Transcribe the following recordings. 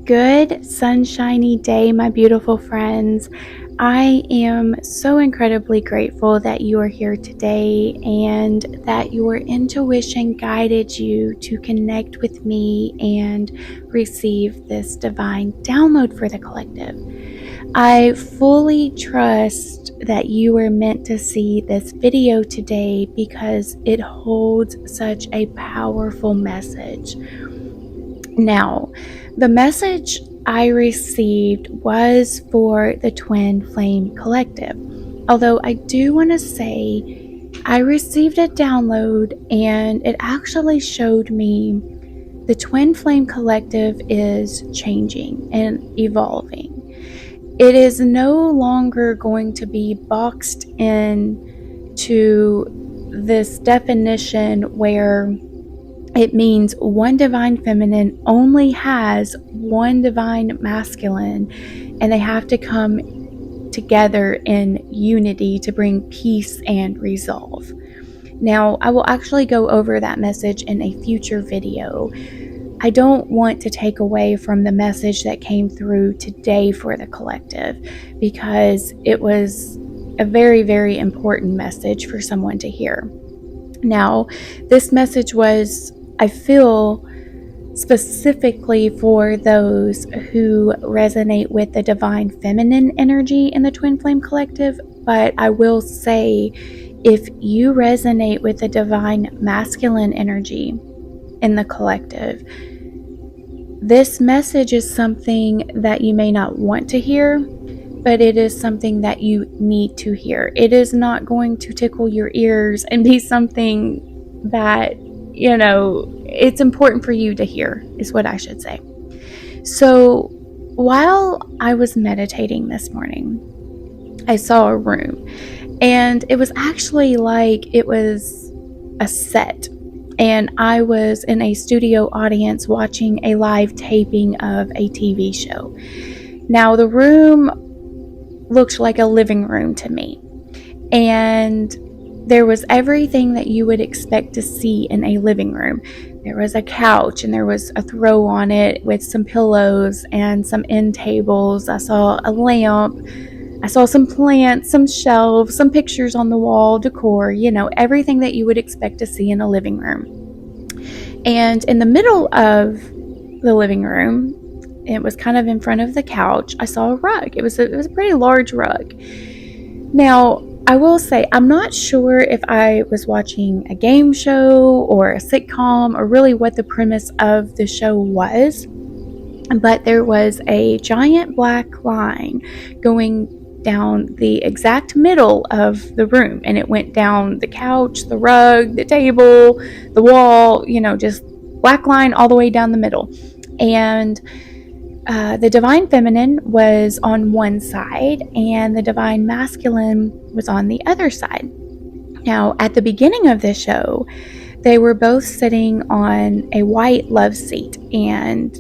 Good sunshiny day, my beautiful friends. I am so incredibly grateful that you are here today and that your intuition guided you to connect with me and receive this divine download for the collective. I fully trust that you are meant to see this video today because it holds such a powerful message. Now, the message I received was for the Twin Flame Collective. Although I do want to say I received a download and it actually showed me the Twin Flame Collective is changing and evolving. It is no longer going to be boxed in to this definition where it means one divine feminine only has one divine masculine, and they have to come together in unity to bring peace and resolve. Now, I will actually go over that message in a future video. I don't want to take away from the message that came through today for the collective because it was a very, very important message for someone to hear. Now, this message was, I feel, specifically for those who resonate with the divine feminine energy in the Twin Flame Collective, but I will say if you resonate with the divine masculine energy in the collective, this message is something that you may not want to hear, but it is something that you need to hear. It is not going to tickle your ears and be something that, it's important for you to hear, is what I should say. So while I was meditating this morning, I saw a room, and it was actually like it was a set, and I was in a studio audience watching a live taping of a TV show. Now, the room looked like a living room to me, and there was everything that you would expect to see in a living room. There was a couch, and there was a throw on it with some pillows and some end tables. I saw a lamp. I saw some plants, some shelves, some pictures on the wall, decor, everything that you would expect to see in a living room. And in the middle of the living room, it was kind of in front of the couch, I saw a rug. It was a pretty large rug. Now, I will say, I'm not sure if I was watching a game show or a sitcom or really what the premise of the show was, but there was a giant black line going down the exact middle of the room, and it went down the couch, the rug, the table, the wall, just black line all the way down the middle. And the divine feminine was on one side and the divine masculine was on the other side. Now, at the beginning of the show, they were both sitting on a white love seat, and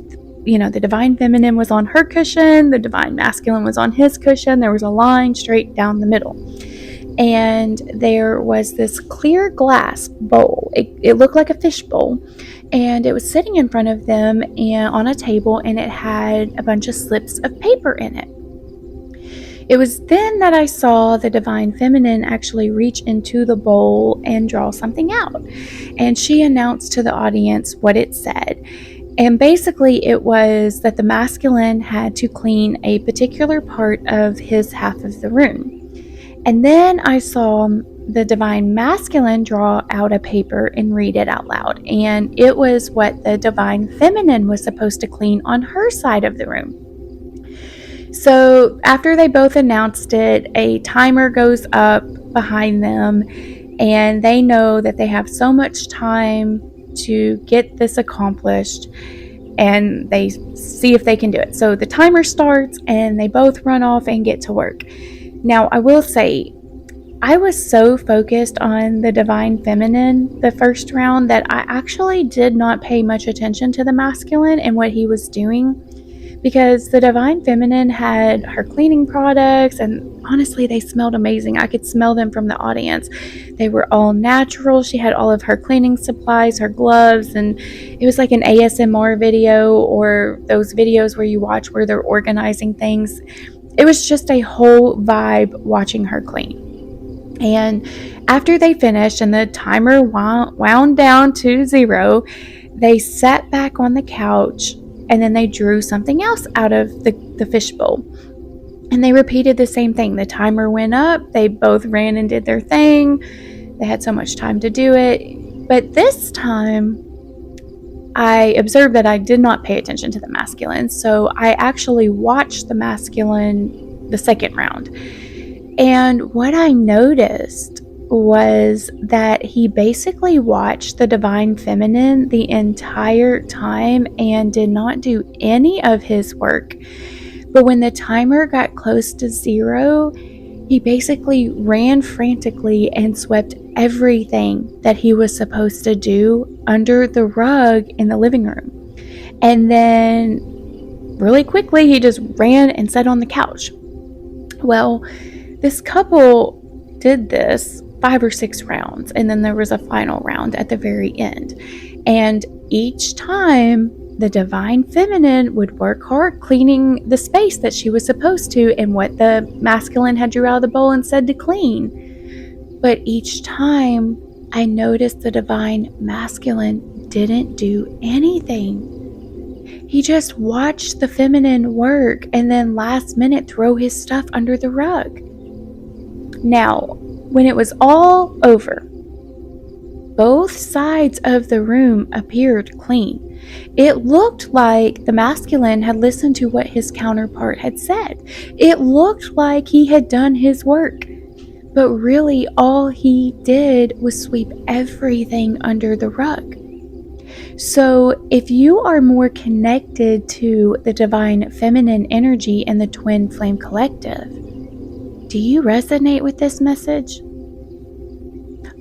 the divine feminine was on her cushion, the divine masculine was on his cushion. There was a line straight down the middle, and there was this clear glass bowl. It looked like a fish bowl, and it was sitting in front of them and on a table, and it had a bunch of slips of paper in it. It was then that I saw the divine feminine actually reach into the bowl and draw something out, and she announced to the audience what it said. And basically it was that the masculine had to clean a particular part of his half of the room. And then I saw the divine masculine draw out a paper and read it out loud. And it was what the divine feminine was supposed to clean on her side of the room. So after they both announced it, a timer goes up behind them, and they know that they have so much time to get this accomplished, and they see if they can do it. So the timer starts and they both run off and get to work. Now, I will say, I was so focused on the divine feminine the first round that I actually did not pay much attention to the masculine and what he was doing, because the Divine Feminine had her cleaning products, and honestly, they smelled amazing. I could smell them from the audience. They were all natural. She had all of her cleaning supplies, her gloves, and it was like an ASMR video, or those videos where you watch where they're organizing things. It was just a whole vibe watching her clean. And after they finished and the timer wound down to 0, they sat back on the couch and then they drew something else out of the fishbowl. And they repeated the same thing. The timer went up. They both ran and did their thing. They had so much time to do it. But this time, I observed that I did not pay attention to the masculine. So I actually watched the masculine the second round. And what I noticed was that he basically watched the Divine Feminine the entire time and did not do any of his work. But when the timer got close to 0, he basically ran frantically and swept everything that he was supposed to do under the rug in the living room. And then really quickly, he just ran and sat on the couch. Well, this couple did this 5 or 6 rounds, and then there was a final round at the very end. And each time, the Divine Feminine would work hard cleaning the space that she was supposed to and what the masculine had drew out of the bowl and said to clean. But each time, I noticed the Divine Masculine didn't do anything. He just watched the feminine work and then last minute throw his stuff under the rug. Now, when it was all over, both sides of the room appeared clean. It looked like the masculine had listened to what his counterpart had said. It looked like he had done his work. But really, all he did was sweep everything under the rug. So, if you are more connected to the Divine Feminine energy and the Twin Flame Collective, do you resonate with this message?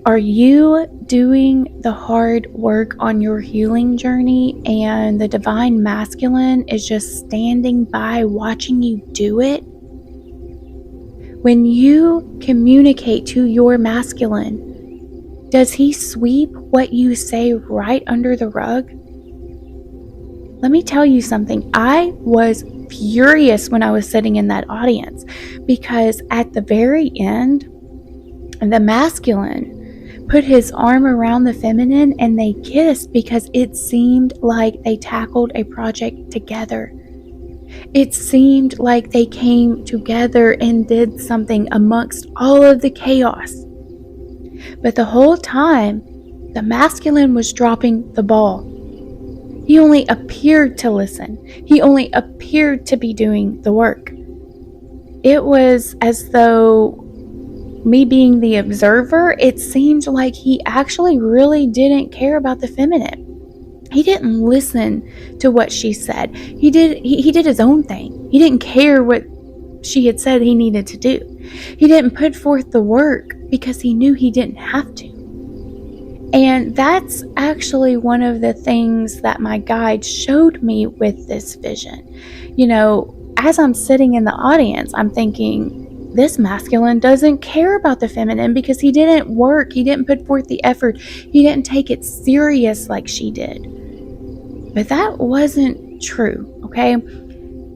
Are you doing the hard work on your healing journey and the Divine Masculine is just standing by watching you do it? When you communicate to your masculine, does he sweep what you say right under the rug? Let me tell you something. I was furious when I was sitting in that audience because at the very end, the masculine put his arm around the feminine and they kissed because it seemed like they tackled a project together. It seemed like they came together and did something amongst all of the chaos. But the whole time, the masculine was dropping the ball. He only appeared to listen. He only appeared to be doing the work. It was as though, me being the observer, it seemed like he actually really didn't care about the feminine. He didn't listen to what she said. He did his own thing. He didn't care what she had said he needed to do. He didn't put forth the work because he knew he didn't have to. And that's actually one of the things that my guide showed me with this vision. You know, as I'm sitting in the audience, I'm thinking, this masculine doesn't care about the feminine because he didn't work. He didn't put forth the effort. He didn't take it serious like she did. But that wasn't true, okay?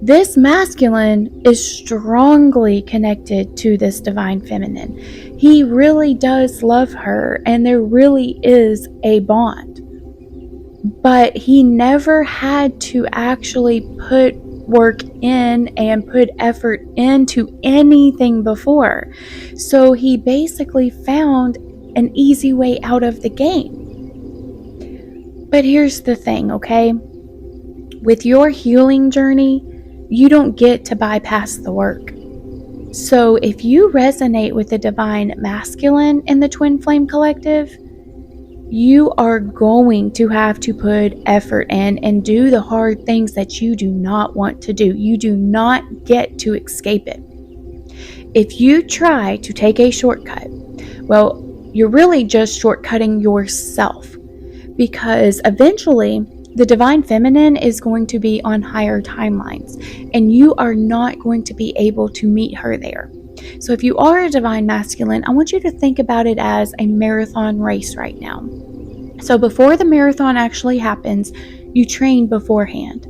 This masculine is strongly connected to this Divine Feminine. He really does love her, and there really is a bond. But he never had to actually put work in and put effort into anything before. So he basically found an easy way out of the game. But here's the thing, okay? With your healing journey, you don't get to bypass the work. So if you resonate with the Divine Masculine in the Twin Flame Collective, you are going to have to put effort in and do the hard things that you do not want to do. You do not get to escape it. If you try to take a shortcut, well, you're really just shortcutting yourself, because eventually The divine feminine is going to be on higher timelines, and you are not going to be able to meet her there. So if you are a divine masculine, I want you to think about it as a marathon race right now. So before the marathon actually happens, you train beforehand.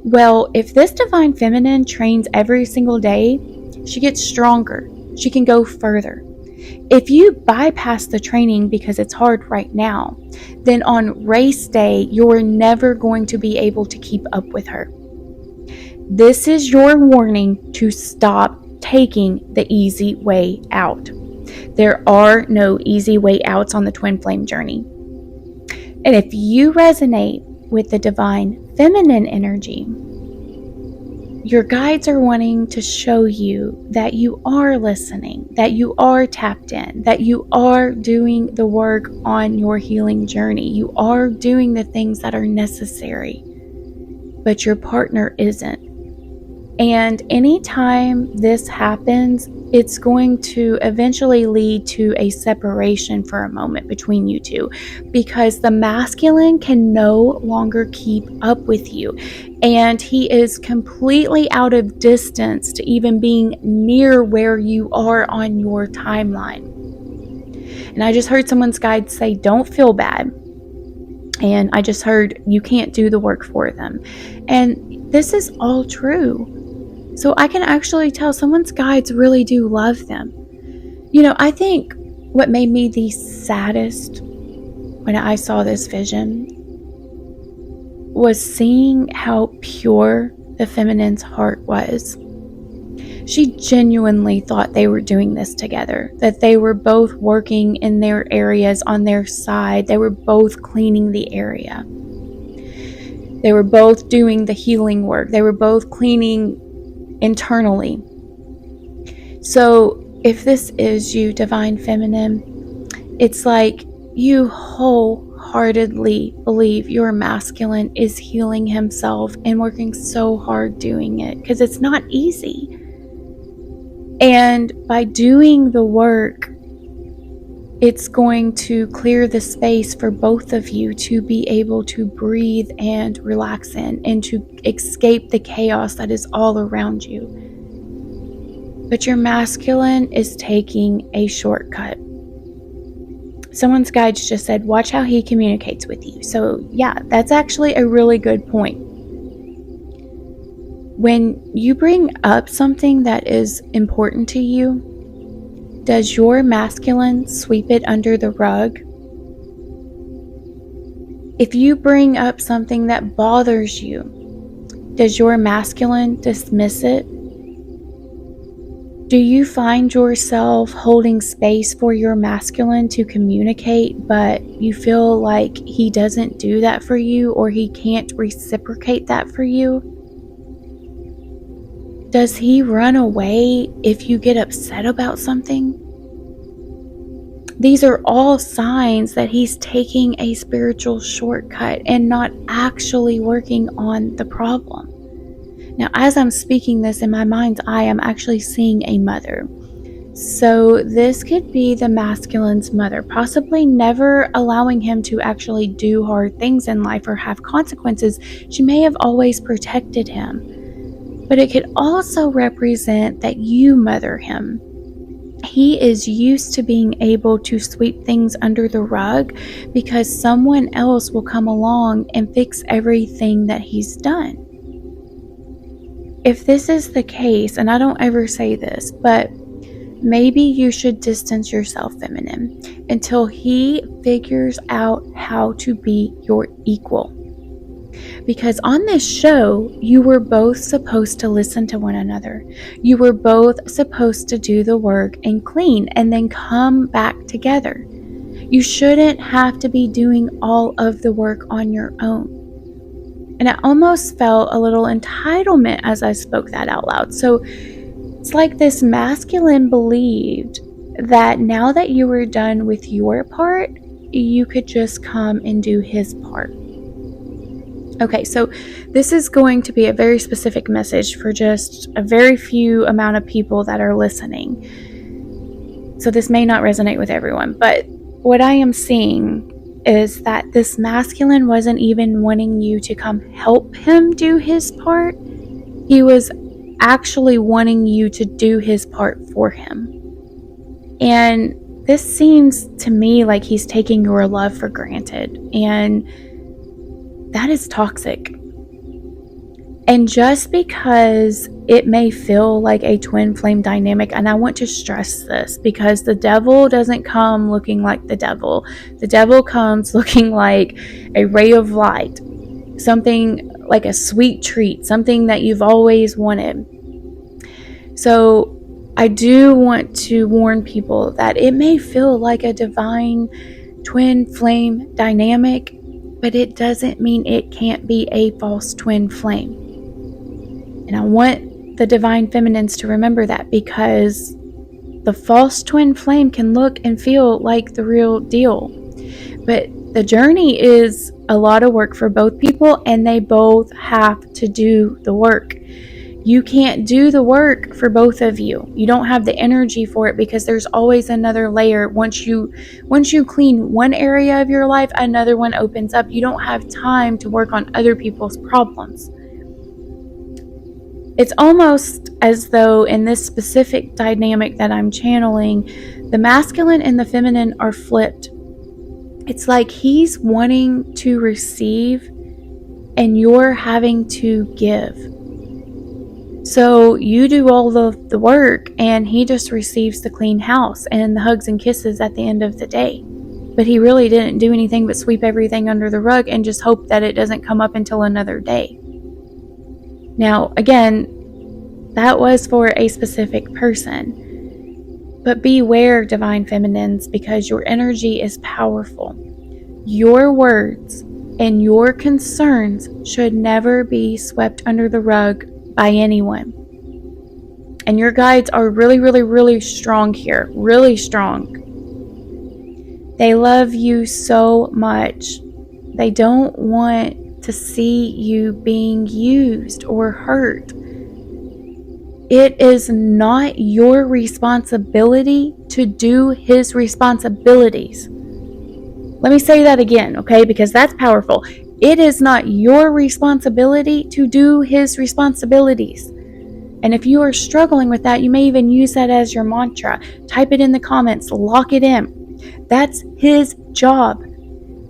Well, if this divine feminine trains every single day, she gets stronger. She can go further. If you bypass the training because it's hard right now, then on race day, you're never going to be able to keep up with her. This is your warning to stop taking the easy way out. There are no easy way outs on the twin flame journey. And if you resonate with the divine feminine energy, your guides are wanting to show you that you are listening, that you are tapped in, that you are doing the work on your healing journey. You are doing the things that are necessary, but your partner isn't. And anytime this happens, it's going to eventually lead to a separation for a moment between you two, because the masculine can no longer keep up with you, and he is completely out of distance to even being near where you are on your timeline. And I just heard someone's guide say, don't feel bad. And I just heard, you can't do the work for them. And this is all true. So I can actually tell someone's guides really do love them. You know, I think what made me the saddest when I saw this vision was seeing how pure the feminine's heart was. She genuinely thought they were doing this together, that they were both working in their areas on their side. They were both cleaning the area. They were both doing the healing work. They were both cleaning internally. So if this is you, divine feminine, it's like you wholeheartedly believe your masculine is healing himself and working so hard doing it, because it's not easy. And by doing the work, it's going to clear the space for both of you to be able to breathe and relax in, and to escape the chaos that is all around you. But your masculine is taking a shortcut. Someone's guides just said, watch how he communicates with you. So yeah, that's actually a really good point. When you bring up something that is important to you, does your masculine sweep it under the rug? If you bring up something that bothers you, does your masculine dismiss it? Do you find yourself holding space for your masculine to communicate, but you feel like he doesn't do that for you, or he can't reciprocate that for you? Does he run away if you get upset about something? These are all signs that he's taking a spiritual shortcut and not actually working on the problem. Now, as I'm speaking this in my mind's eye, I'm actually seeing a mother. So this could be the masculine's mother, possibly never allowing him to actually do hard things in life or have consequences. She may have always protected him. But it could also represent that you mother him. He is used to being able to sweep things under the rug because someone else will come along and fix everything that he's done. If this is the case, and I don't ever say this, but maybe you should distance yourself, feminine, until he figures out how to be your equal. Because on this show, you were both supposed to listen to one another. You were both supposed to do the work and clean and then come back together. You shouldn't have to be doing all of the work on your own. And I almost felt a little entitlement as I spoke that out loud. So it's like this masculine believed that now that you were done with your part, you could just come and do his part. Okay, so this is going to be a very specific message for just a very few amount of people that are listening. So this may not resonate with everyone, but what I am seeing is that this masculine wasn't even wanting you to come help him do his part. He was actually wanting you to do his part for him. And this seems to me like he's taking your love for granted, and that is toxic. And just because it may feel like a twin flame dynamic, and I want to stress this because the devil doesn't come looking like the devil. The devil comes looking like a ray of light, something like a sweet treat, something that you've always wanted. So I do want to warn people that it may feel like a divine twin flame dynamic, but it doesn't mean it can't be a false twin flame. And I want the divine feminines to remember that, because the false twin flame can look and feel like the real deal. But the journey is a lot of work for both people, and they both have to do the work. You can't do the work for both of you. You don't have the energy for it, because there's always another layer. Once you clean one area of your life, another one opens up. You don't have time to work on other people's problems. It's almost as though in this specific dynamic that I'm channeling, the masculine and the feminine are flipped. It's like he's wanting to receive and you're having to give. So you do all of the work and he just receives the clean house and the hugs and kisses at the end of the day. But he really didn't do anything but sweep everything under the rug and just hope that it doesn't come up until another day. Now, again, that was for a specific person. But beware, divine feminines, because your energy is powerful. Your words and your concerns should never be swept under the rug by anyone. And your guides are really, really, really strong here. Really strong. They love you so much. They don't want to see you being used or hurt. It is not your responsibility to do his responsibilities. Let me say that again, okay? Because that's powerful. It is not your responsibility to do his responsibilities. And if you are struggling with that, you may even use that as your mantra. Type it in the comments, lock it in. That's his job.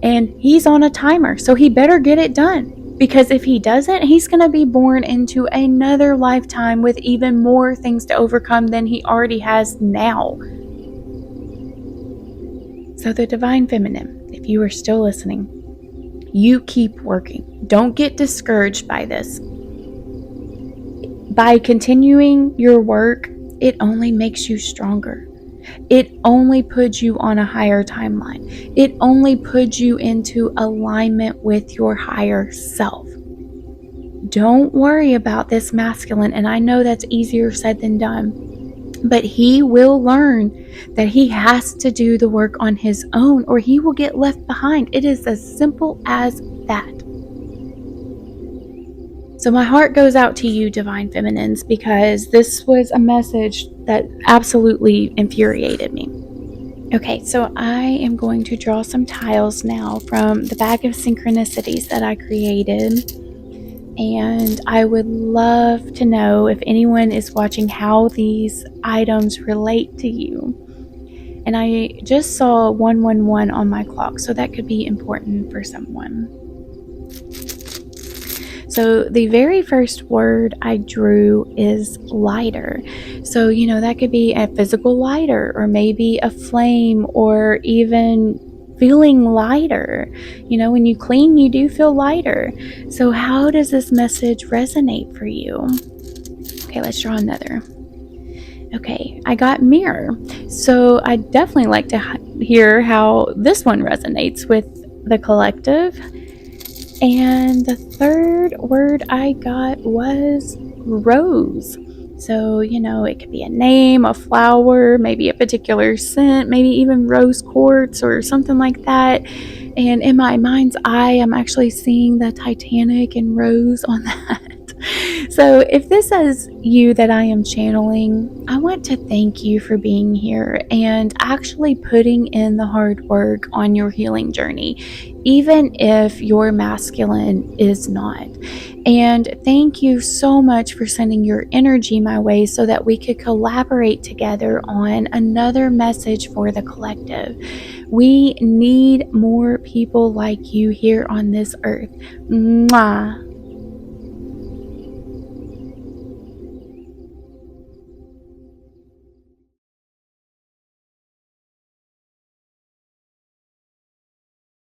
And he's on a timer, so he better get it done. Because if he doesn't, he's going to be born into another lifetime with even more things to overcome than he already has now. So the divine feminine, if you are still listening, you keep working. Don't get discouraged by this. By continuing your work, it only makes you stronger. It only puts you on a higher timeline. It only puts you into alignment with your higher self. Don't worry about this masculine, and I know that's easier said than done, but he will learn that he has to do the work on his own or he will get left behind. It is as simple as that. So my heart goes out to you, divine feminines, because this was a message that absolutely infuriated me. Okay, so I am going to draw some tiles now from the bag of synchronicities that I created. And I would love to know, if anyone is watching, how these items relate to you. And I just saw 111 on my clock, so that could be important for someone. So the very first word I drew is lighter. So, that could be a physical lighter, or maybe a flame, or even feeling lighter. When you clean, you do feel lighter. So how does this message resonate for you? Okay, let's draw another. Okay, I got mirror. So I definitely like to hear how this one resonates with the collective. And the third word I got was rose. So, it could be a name, a flower, maybe a particular scent, maybe even rose quartz or something like that. And in my mind's eye, I'm actually seeing the Titanic and rose on that. So, if this is you that I am channeling, I want to thank you for being here and actually putting in the hard work on your healing journey, even if your masculine is not. And thank you so much for sending your energy my way so that we could collaborate together on another message for the collective. We need more people like you here on this earth. Mwah.